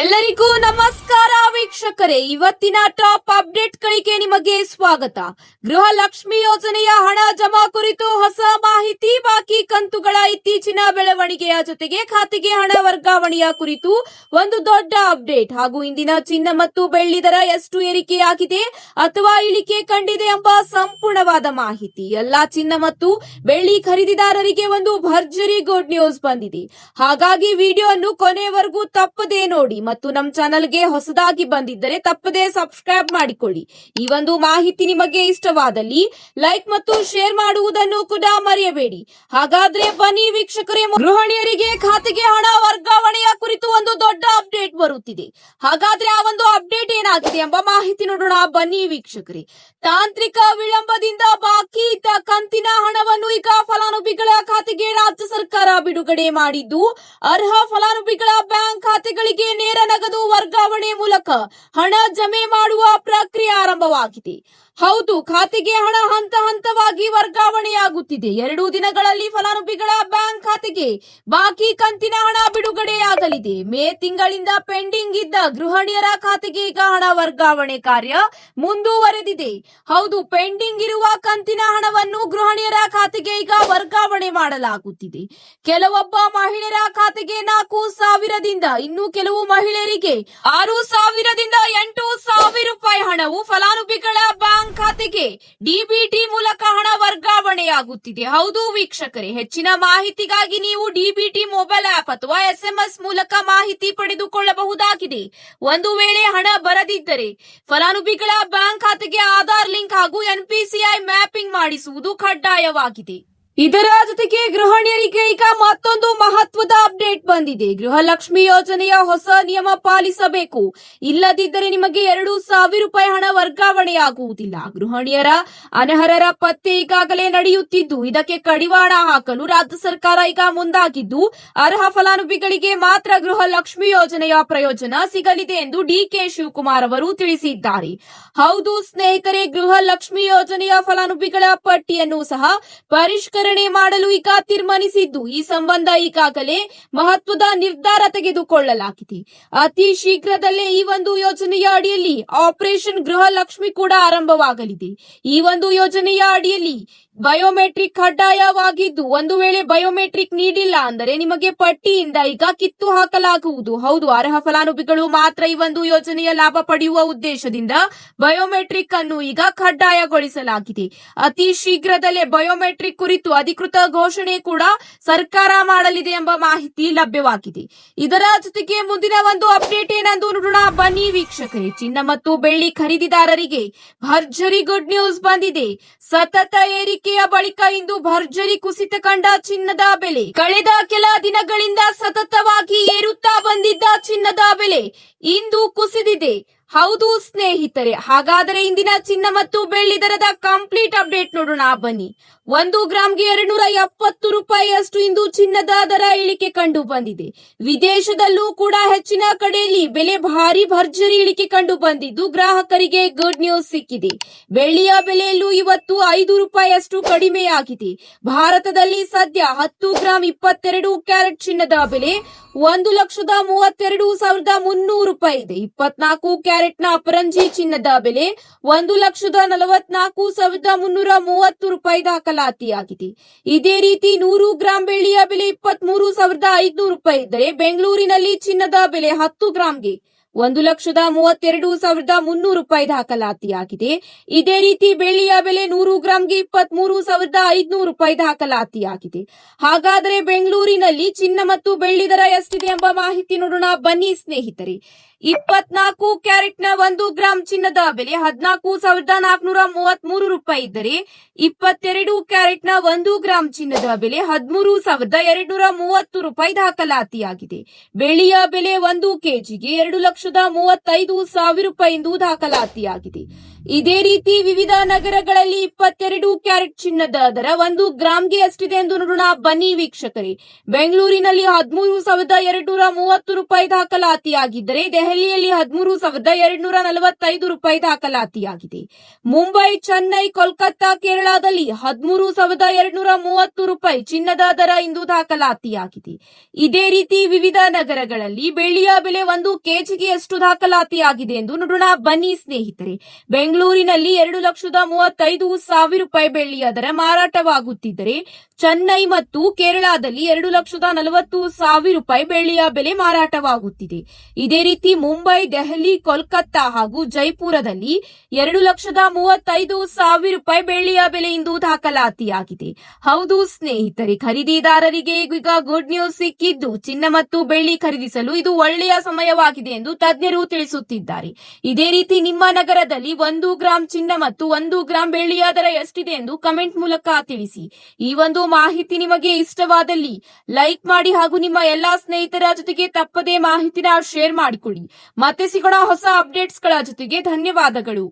ಎಲ್ಲರಿಗೂ ನಮಸ್ಕಾರ ವೀಕ್ಷಕರೇ, ಇವತ್ತಿನ ಟಾಪ್ ಅಪ್ಡೇಟ್ಗಳಿಗೆ ನಿಮಗೆ ಸ್ವಾಗತ. ಗೃಹಲಕ್ಷ್ಮಿ ಯೋಜನೆಯ ಹಣ ಜಮಾ ಕುರಿತು ಹೊಸ ಮಾಹಿತಿ, ಬಾಕಿ ಕಂತುಗಳ ಇತ್ತೀಚಿನ ಬೆಳವಣಿಗೆಯ ಜೊತೆಗೆ ಖಾತೆಗೆ ಹಣ ವರ್ಗಾವಣೆಯ ಕುರಿತು ಒಂದು ದೊಡ್ಡ ಅಪ್ಡೇಟ್ ಹಾಗೂ ಇಂದಿನ ಚಿನ್ನ ಮತ್ತು ಬೆಳ್ಳಿ ದರ ಎಷ್ಟು ಏರಿಕೆಯಾಗಿದೆ ಅಥವಾ ಇಳಿಕೆ ಕಂಡಿದೆ ಎಂಬ ಸಂಪೂರ್ಣವಾದ ಮಾಹಿತಿ. ಎಲ್ಲಾ ಚಿನ್ನ ಮತ್ತು ಬೆಳ್ಳಿ ಖರೀದಿದಾರರಿಗೆ ಒಂದು ಭರ್ಜರಿ ಗುಡ್ ನ್ಯೂಸ್ ಬಂದಿದೆ. ಹಾಗಾಗಿ ವಿಡಿಯೋವನ್ನು ಕೊನೆಯವರೆಗೂ ತಪ್ಪದೇ ನೋಡಿ ಮತ್ತು ನಮ್ಮ ಚಾನೆಲ್ಗೆ ಹೊಸದಾಗಿ ಬಂದಿದ್ದರೆ ತಪ್ಪದೇ ಸಬ್ಸ್ಕ್ರೈಬ್ ಮಾಡಿಕೊಳ್ಳಿ. ಈ ಒಂದು ಮಾಹಿತಿ ನಿಮಗೆ ಇಷ್ಟವಾದಲ್ಲಿ ಲೈಕ್ ಮತ್ತು ಶೇರ್ ಮಾಡುವುದನ್ನು ಕೂಡ ಮರೆಯಬೇಡಿ. ಹಾಗಾದ್ರೆ ಬನ್ನಿ ವೀಕ್ಷಕರೇ, ಗೃಹಿಣಿಯರಿಗೆ ಖಾತೆಗೆ ಹಣ ವರ್ಗಾವಣೆಯ ಕುರಿತು ಒಂದು ದೊಡ್ಡ ಅಪ್ಡೇಟ್ ಬರುತ್ತಿದೆ. ಹಾಗಾದ್ರೆ ಆ ಒಂದು ಅಪ್ಡೇಟ್ ಏನಾಗಿದೆ ಎಂಬ ಮಾಹಿತಿ ನೋಡೋಣ ಬನ್ನಿ ವೀಕ್ಷಕರೇ. ತಾಂತ್ರಿಕ ವಿಳಂಬದಿಂದ ಬಾಕಿ ಇದ್ದ ಕಂತಿನ ಹಣವನ್ನು ಈಗ ಫಲಾನುಭವಿಗಳ ಖಾತೆಗೆ ರಾಜ್ಯ ಸರ್ಕಾರ ಬಿಡುಗಡೆ ಮಾಡಿದ್ದು, ಅರ್ಹ ಫಲಾನುಭವಿಗಳ ಬ್ಯಾಂಕ್ ಖಾತೆಗಳಿಗೆ ನೇರ ನಗದು ವರ್ಗಾವಣೆ ಮೂಲಕ ಹಣ ಜಮೆ ಮಾಡುವ ಪ್ರಕ್ರಿಯೆ ಆರಂಭವಾಗಿದೆ. ಹೌದು, ಖಾತೆಗೆ ಹಣ ಹಂತ ಹಂತವಾಗಿ ವರ್ಗಾವಣೆಯಾಗುತ್ತಿದೆ. 2 ದಿನಗಳಲ್ಲಿ ಫಲಾನುಭವಿಗಳ ಬ್ಯಾಂಕ್ ಖಾತೆಗೆ ಬಾಕಿ ಕಂತಿನ ಹಣ ಬಿಡುಗಡೆಯಾಗಲಿದೆ. ಮೇ ತಿಂಗಳಿಂದ ಪೆಂಡಿಂಗ್ ಇದ್ದ ಗೃಹಿಣಿಯರ ಖಾತೆಗೆ ಈಗ ಹಣ ವರ್ಗಾವಣೆ ಕಾರ್ಯ ಮುಂದುವರೆದಿದೆ. ಹೌದು, ಪೆಂಡಿಂಗ್ ಇರುವ ಕಂತಿನ ಹಣವನ್ನು ಗೃಹಿಣಿಯರ ಖಾತೆಗೆ ಈಗ ವರ್ಗಾವಣೆ ಮಾಡಲಾಗುತ್ತಿದೆ. ಕೆಲವೊಬ್ಬ ಮಹಿಳೆಯರ ಖಾತೆಗೆ 4,000ದಿಂದ, ಇನ್ನು ಕೆಲವು ಮಹಿಳೆಯರಿಗೆ 6,000ದಿಂದ 8,000 ರೂಪಾಯಿ ಹಣವು ಫಲಾನುಭವಿಗಳ ಬ್ಯಾಂಕ್ ಖಾತೆಗೆ ಡಿಬಿಟಿ ಮೂಲಕ ಹಣ ವರ್ಗಾವಣೆಯಾಗುತ್ತಿದೆ. ಹೌದು ವೀಕ್ಷಕರೇ, ಹೆಚ್ಚಿನ ಮಾಹಿತಿಗಾಗಿ ನೀವು ಡಿಬಿಟಿ ಮೊಬೈಲ್ ಆಪ್ ಅಥವಾ SMS ಮೂಲಕ ಮಾಹಿತಿ ಪಡೆದುಕೊಳ್ಳಬಹುದಾಗಿದೆ. ಒಂದು ವೇಳೆ ಹಣ ಬರದಿದ್ದರೆ ಫಲಾನುಭವಿಗಳ ಬ್ಯಾಂಕ್ ಖಾತೆಗೆ ಆಧಾರ್ ಲಿಂಕ್ ಹಾಗೂ NPCI ಮ್ಯಾಪಿಂಗ್ ಮಾಡಿಸುವುದು ಕಡ್ಡಾಯವಾಗಿದೆ. ಇದರ ಜೊತೆಗೆ ಗೃಹಿಣಿಯರಿಗೆ ಈಗ ಮತ್ತೊಂದು ಮಹತ್ವದ ಅಪ್ಡೇಟ್ ಬಂದಿದೆ. ಗೃಹಲಕ್ಷ್ಮಿ ಯೋಜನೆಯ ಹೊಸ ನಿಯಮ ಪಾಲಿಸಬೇಕು, ಇಲ್ಲದಿದ್ದರೆ ನಿಮಗೆ 2,000 ರೂಪಾಯಿ ಹಣ ವರ್ಗಾವಣೆಯಾಗುವುದಿಲ್ಲ. ಗೃಹಿಣಿಯರ ಅನರ್ಹರ ಪತ್ತೆ ಈಗಾಗಲೇ ನಡೆಯುತ್ತಿದ್ದು, ಇದಕ್ಕೆ ಕಡಿವಾಣ ಹಾಕಲು ರಾಜ್ಯ ಸರ್ಕಾರ ಈಗ ಮುಂದಾಗಿದ್ದು, ಅರ್ಹ ಫಲಾನುಭವಿಗಳಿಗೆ ಮಾತ್ರ ಗೃಹಲಕ್ಷ್ಮಿ ಯೋಜನೆಯ ಪ್ರಯೋಜನ ಸಿಗಲಿದೆ ಎಂದು DK ಶಿವಕುಮಾರ್ ಅವರು ತಿಳಿಸಿದ್ದಾರೆ. ಹೌದು ಸ್ನೇಹಿತರೆ, ಗೃಹಲಕ್ಷ್ಮಿ ಯೋಜನೆಯ ಫಲಾನುಭವಿಗಳ ಪಟ್ಟಿಯನ್ನು ಸಹ ಪರಿಷ್ಕರಣೆ ಮಾಡಲು ಈಗ ತೀರ್ಮಾನಿಸಿದ್ದು, ಈ ಸಂಬಂಧ ಈಗಾಗಲೇ ಮಹತ್ವದ ನಿರ್ಧಾರ ತೆಗೆದುಕೊಳ್ಳಲಾಗಿದೆ. ಅತಿ ಶೀಘ್ರದಲ್ಲೇ ಈ ಒಂದು ಯೋಜನೆಯ ಅಡಿಯಲ್ಲಿ ಆಪರೇಷನ್ ಗೃಹಲಕ್ಷ್ಮಿ ಕೂಡ ಆರಂಭವಾಗಲಿದೆ. ಈ ಒಂದು ಯೋಜನೆಯ ಅಡಿಯಲ್ಲಿ ಬಯೋಮೆಟ್ರಿಕ್ ಕಡ್ಡಾಯವಾಗಿದ್ದು, ಒಂದು ವೇಳೆ ಬಯೋಮೆಟ್ರಿಕ್ ನೀಡಿಲ್ಲ ಅಂದರೆ ನಿಮಗೆ ಪಟ್ಟಿಯಿಂದ ಈಗ ಕಿತ್ತು ಹಾಕಲಾಗುವುದು. ಹೌದು, ಅರ್ಹ ಫಲಾನುಭವಿಗಳು ಮಾತ್ರ ಈ ಒಂದು ಯೋಜನೆಯ ಲಾಭ ಪಡೆಯುವ ಉದ್ದೇಶದಿಂದ ಬಯೋಮೆಟ್ರಿಕ್ ಅನ್ನು ಈಗ ಕಡ್ಡಾಯಗೊಳಿಸಲಾಗಿದೆ. ಅತಿ ಶೀಘ್ರದಲ್ಲೇ ಬಯೋಮೆಟ್ರಿಕ್ ಕುರಿತು ಅಧಿಕೃತ ಘೋಷಣೆ ಕೂಡ ಸರ್ಕಾರ ಮಾಡಲಿದೆ ಎಂಬ ಮಾಹಿತಿ ಲಭ್ಯವಾಗಿದೆ. ಇದರ ಜೊತೆಗೆ ಮುಂದಿನ ಒಂದು ಅಪ್ಡೇಟ್ ಏನೆಂದು ನೋಡೋಣ ಬನ್ನಿ ವೀಕ್ಷಕರೇ. ಚಿನ್ನ ಮತ್ತು ಬೆಳ್ಳಿ ಖರೀದಿದಾರರಿಗೆ ಭರ್ಜರಿ ಗುಡ್ ನ್ಯೂಸ್ ಬಂದಿದೆ. ಸತತ ಏರಿಕೆಯ ಬಳಿಕ ಇಂದು ಭರ್ಜರಿ ಕುಸಿತ ಕಂಡ ಚಿನ್ನದ ಬೆಲೆ. ಕಳೆದ ಕೆಲ ದಿನಗಳಿಂದ ಸತತವಾಗಿ ಏರುತ್ತಾ ಬಂದಿದ್ದ ಚಿನ್ನದ ಬೆಲೆ ಇಂದು ಕುಸಿದಿದೆ. ಹೌದು ಸ್ನೇಹಿತರೆ, ಹಾಗಾದರೆ ಇಂದಿನ ಚಿನ್ನ ಮತ್ತು ಬೆಳ್ಳಿ ದರದ ಕಂಪ್ಲೀಟ್ ಅಪ್ಡೇಟ್ ನೋಡೋಣ ಬನ್ನಿ. 1 ಗ್ರಾಂಗೆ 270 ರೂಪಾಯಿಯಷ್ಟು ಇಂದು ಚಿನ್ನದ ದರ ಇಳಿಕೆ ಕಂಡು ಬಂದಿದೆ. ವಿದೇಶದಲ್ಲೂ ಕೂಡ ಹೆಚ್ಚಿನ ಕಡೆಯಲ್ಲಿ ಬೆಲೆ ಭಾರಿ ಭರ್ಜರಿ ಇಳಿಕೆ ಕಂಡು ಬಂದಿದ್ದು, ಗ್ರಾಹಕರಿಗೆ ಗುಡ್ ನ್ಯೂಸ್ ಸಿಕ್ಕಿದೆ. ಬೆಳ್ಳಿಯ ಬೆಲೆಯಲ್ಲೂ ಇವತ್ತು 5 ರೂಪಾಯಿಯಷ್ಟು ಕಡಿಮೆಯಾಗಿದೆ. ಭಾರತದಲ್ಲಿ ಸದ್ಯ 10 ಗ್ರಾಂ 22 ಕ್ಯಾರೆಟ್ ಚಿನ್ನದ ಬೆಲೆ 1,32,300 ರೂಪಾಯಿ ಇದೆ. 24 ಕ್ಯಾರೆಟ್ನ ಅಪರಂಜಿ ಚಿನ್ನದ ಬೆಲೆ 1,44,330 ರೂಪಾಯಿ ದಾಖಲಾತಿಯಾಗಿದೆ. ಇದೇ ರೀತಿ 100 ಗ್ರಾಂ ಬೆಳ್ಳಿಯ ಬೆಲೆ 23,500 ರೂಪಾಯಿ ಇದ್ದರೆ, ಬೆಂಗಳೂರಿನಲ್ಲಿ ಚಿನ್ನದ ಬೆಲೆ 10 ಗ್ರಾಂಗೆ 1,32,300 ರೂಪಾಯಿ ದಾಖಲಾತಿಯಾಗಿದೆ. ಇದೇ ರೀತಿ ಬೆಳ್ಳಿಯ ಬೆಲೆ 100 ಗ್ರಾಂಗೆ 23,500 ರೂಪಾಯಿ ದಾಖಲಾತಿಯಾಗಿದೆ. ಹಾಗಾದರೆ ಬೆಂಗಳೂರಿನಲ್ಲಿ ಚಿನ್ನ ಮತ್ತು ಬೆಳ್ಳಿ ದರ ಎಷ್ಟಿದೆ ಎಂಬ ಮಾಹಿತಿ ನೋಡೋಣ ಬನ್ನಿ ಸ್ನೇಹಿತರೆ. 24 ಕ್ಯಾರೆಟ್ನ 1 ಗ್ರಾಂ ಚಿನ್ನದ ಬೆಲೆ 14,433 ರೂಪಾಯಿ ಇದ್ದರೆ, 22 ಕ್ಯಾರೆಟ್ನ 1 ಗ್ರಾಂ ಚಿನ್ನದ ಬೆಲೆ 13,230 ರೂಪಾಯಿ ದಾಖಲಾತಿಯಾಗಿದೆ. ಬೆಳ್ಳಿಯ ಬೆಲೆ 1 ಕೆಜಿಗೆ 2,35,000 ರೂಪಾಯಿ ಎಂದು ದಾಖಲಾತಿಯಾಗಿದೆ. ಇದೇ ರೀತಿ ವಿವಿಧ ನಗರಗಳಲ್ಲಿ 22 ಕ್ಯಾರೆಟ್ ಚಿನ್ನದ ದರ 1 ಗ್ರಾಂಗೆ ಎಷ್ಟಿದೆ ಎಂದು ನೋಡೋಣ ಬನ್ನಿ ವೀಕ್ಷಕರೇ. ಬೆಂಗಳೂರಿನಲ್ಲಿ 13,230 ರೂಪಾಯಿ ದಾಖಲಾತಿಯಾಗಿದ್ದರೆ ದೆಹಲಿಯಲ್ಲಿ 13,245 ರೂಪಾಯಿ ದಾಖಲಾತಿಯಾಗಿದೆ. ಮುಂಬೈ, ಚೆನ್ನೈ, ಕೋಲ್ಕತ್ತಾ, ಕೇರಳದಲ್ಲಿ 13,230 ರೂಪಾಯಿ ಚಿನ್ನದ ದರ ಇಂದು ದಾಖಲಾತಿಯಾಗಿದೆ. ಇದೇ ರೀತಿ ವಿವಿಧ ನಗರಗಳಲ್ಲಿ ಬೆಳ್ಳಿಯ ಬೆಲೆ 1 ಕೆಜಿಗೆ ಎಷ್ಟು ದಾಖಲಾತಿಯಾಗಿದೆ ಎಂದು ನೋಡೋಣ ಬನ್ನಿ ಸ್ನೇಹಿತರೆ. ಬೆಂಗಳೂರಿನಲ್ಲಿ 2,35,000 ರೂಪಾಯಿ ಬೆಳ್ಳಿಯ ದರ ಮಾರಾಟವಾಗುತ್ತಿದ್ದರೆ ಚೆನ್ನೈ ಮತ್ತು ಕೇರಳದಲ್ಲಿ 2,40,000 ರೂಪಾಯಿ ಬೆಳ್ಳಿಯ ಬೆಲೆ ಮಾರಾಟವಾಗುತ್ತಿದೆ. ಇದೇ ರೀತಿ ಮುಂಬೈ, ದೆಹಲಿ, ಕೋಲ್ಕತ್ತಾ ಹಾಗೂ ಜೈಪುರದಲ್ಲಿ 2,35,000 ರೂಪಾಯಿ ಬೆಳ್ಳಿಯ ಬೆಲೆ ಇಂದು ದಾಖಲಾತಿಯಾಗಿದೆ. ಹೌದು ಸ್ನೇಹಿತರೆ, ಖರೀದಿದಾರರಿಗೆ ಈಗ ಗುಡ್ ನ್ಯೂಸ್ ಸಿಕ್ಕಿದ್ದು ಚಿನ್ನ ಮತ್ತು ಬೆಳ್ಳಿ ಖರೀದಿಸಲು ಇದು ಒಳ್ಳೆಯ ಸಮಯವಾಗಿದೆ ಎಂದು ತಜ್ಞರು ತಿಳಿಸುತ್ತಿದ್ದಾರೆ. ಇದೇ ರೀತಿ ನಿಮ್ಮ ನಗರದಲ್ಲಿ 1 ಗ್ರಾಂ ಚಿನ್ನ ಮತ್ತು 1 ಗ್ರಾಂ ಬೆಳ್ಳಿಯ ದರ ಎಷ್ಟಿದೆ ಎಂದು ಕಮೆಂಟ್ ಮೂಲಕ ತಿಳಿಸಿ. ಈ ಒಂದು ಮಾಹಿತಿ ನಿಮಗೆ ಇಷ್ಟವಾದಲ್ಲಿ ಲೈಕ್ ಮಾಡಿ ಹಾಗೂ ನಿಮ್ಮ ಎಲ್ಲಾ ಸ್ನೇಹಿತರ ಜೊತೆಗೆ ತಪ್ಪದೇ ಮಾಹಿತಿನ ಶೇರ್ ಮಾಡಿಕೊಳ್ಳಿ. ಮತ್ತೆ ಸಿಗೋಣ ಹೊಸ ಅಪ್ಡೇಟ್ಸ್ಗಳ ಜೊತೆಗೆ. ಧನ್ಯವಾದಗಳು.